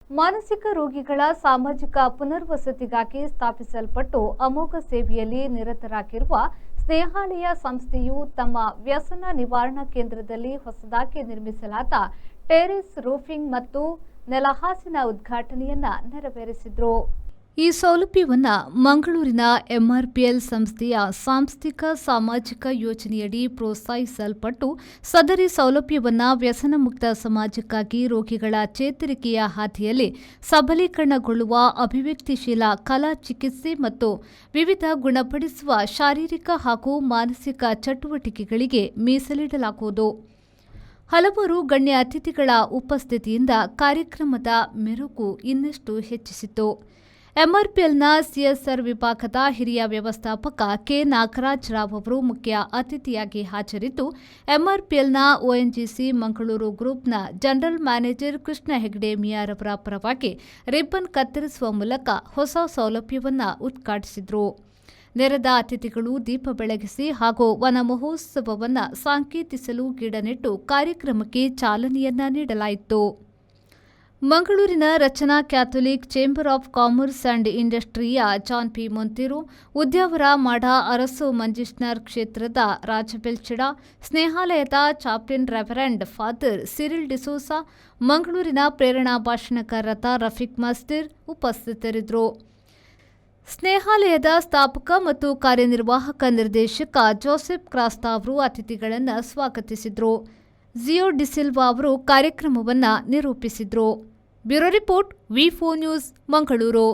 ಮಾನಸಿಕ ರೋಗಿಗಳ ಸಾಮಾಜಿಕ ಪುನರ್ವಸತಿಗಾಗಿ ಸ್ಥಾಪಿಸಲ್ಪಟ್ಟು ಅಮೋಘ ಸೇವೆಯಲ್ಲಿ ನಿರತರಾಗಿರುವ ಸ್ನೇಹಾಲಯ ಸಂಸ್ಥೆಯು ತಮ್ಮ ವ್ಯಸನ ನಿವಾರಣಾ ಕೇಂದ್ರದಲ್ಲಿ ಹೊಸದಾಗಿ ನಿರ್ಮಿಸಲಾದ ಟೆರೇಸ್ ರೂಫಿಂಗ್ ಮತ್ತು ನೆಲಹಾಸಿನ ಉದ್ಘಾಟನೆಯನ್ನ ನೆರವೇರಿಸಿದರು. ಈ ಸೌಲಭ್ಯವನ್ನು ಮಂಗಳೂರಿನ ಎಂಆರ್ಪಿಎಲ್ ಸಂಸ್ಥೆಯ ಸಾಂಸ್ಥಿಕ ಸಾಮಾಜಿಕ ಯೋಜನೆಯಡಿ ಪ್ರೋತ್ಸಾಹಿಸಲ್ಪಟ್ಟು ಸದರಿ ಸೌಲಭ್ಯವನ್ನು ವ್ಯಸನ ಮುಕ್ತ ಸಮಾಜಕ್ಕಾಗಿ ರೋಗಿಗಳ ಚೇತರಿಕೆಯ ಹಾದಿಯಲ್ಲಿ ಸಬಲೀಕರಣಗೊಳ್ಳುವ ಅಭಿವ್ಯಕ್ತಿಶೀಲ ಕಲಾ ಚಿಕಿತ್ಸೆ ಮತ್ತು ವಿವಿಧ ಗುಣಪಡಿಸುವ ಶಾರೀರಿಕ ಹಾಗೂ ಮಾನಸಿಕ ಚಟುವಟಿಕೆಗಳಿಗೆ ಮೀಸಲಿಡಲಾಗುವುದು. ಹಲವಾರು ಗಣ್ಯ ಅತಿಥಿಗಳ ಉಪಸ್ಥಿತಿಯಿಂದ ಕಾರ್ಯಕ್ರಮದ ಮೆರುಗು ಇನ್ನಷ್ಟು ಹೆಚ್ಚಿಸಿತು. ಎಂಆರ್ಪಿಎಲ್ನ ಸಿಎಸ್ಆರ್ ವಿಭಾಗದ ಹಿರಿಯ ವ್ಯವಸ್ಥಾಪಕ ಕೆ ನಾಗರಾಜ್ ರಾವ್ ಅವರು ಮುಖ್ಯ ಅತಿಥಿಯಾಗಿ ಹಾಜರಿದ್ದು, ಎಂಆರ್ಪಿಎಲ್ನ ಒಎನ್ಜಿಸಿ ಮಂಗಳೂರು ಗ್ರೂಪ್ನ ಜನರಲ್ ಮ್ಯಾನೇಜರ್ ಕೃಷ್ಣ ಹೆಗ್ಡೆ ಮಿಯಾರ್ ಅವರ ಪರವಾಗಿ ರಿಬ್ಬನ್ ಕತ್ತರಿಸುವ ಮೂಲಕ ಹೊಸ ಸೌಲಭ್ಯವನ್ನು ಉದ್ಘಾಟಿಸಿದರು. ನೆರೆದ ಅತಿಥಿಗಳು ದೀಪ ಬೆಳಗಿಸಿ ಹಾಗೂ ವನ ಮಹೋತ್ಸವವನ್ನು ಸಾಂಕೇತಿಸಲು ಗಿಡ ನೆಟ್ಟು ಕಾರ್ಯಕ್ರಮಕ್ಕೆ ಚಾಲನೆಯನ್ನ ನೀಡಲಾಯಿತು. ಮಂಗಳೂರಿನ Rachana Catholic chamber of commerce and ಇಂಡಸ್ಟ್ರಿಯ ಜಾನ್ ಪಿ ಮೊಂತಿರು, ಉದ್ಯಾವರ ಮಾಡ ಅರಸು ಮಂಜಿಷ್ನರ್ ಕ್ಷೇತ್ರದ ರಾಜಬೆಲ್ಚಿಡ, ಸ್ನೇಹಾಲಯದ chaplain reverend father Cyril D'Souza, ಮಂಗಳೂರಿನ ಪ್ರೇರಣಾ ಭಾಷಣಕಾರರಾದ ರಫೀಕ್ ಮಸ್ತಿರ್ ಉಪಸ್ಥಿತರಿದ್ದರು. ಸ್ನೇಹಾಲಯದ ಸ್ಥಾಪಕ ಮತ್ತು ಕಾರ್ಯನಿರ್ವಾಹಕ ನಿರ್ದೇಶಕ ಜೋಸೆಫ್ ಕ್ರಾಸ್ತಾ ಅವರು ಅತಿಥಿಗಳನ್ನು ಸ್ವಾಗತಿಸಿದರು. ಜಿಯೋ ಡಿಸಿಲ್ವಾ ಅವರು ಕಾರ್ಯಕ್ರಮವನ್ನು ನಿರೂಪಿಸಿದರು. ಬ್ಯೂರೋ ರಿಪೋರ್ಟ್ ವಿ4 ನ್ಯೂಸ್ ಮಂಗಳೂರು.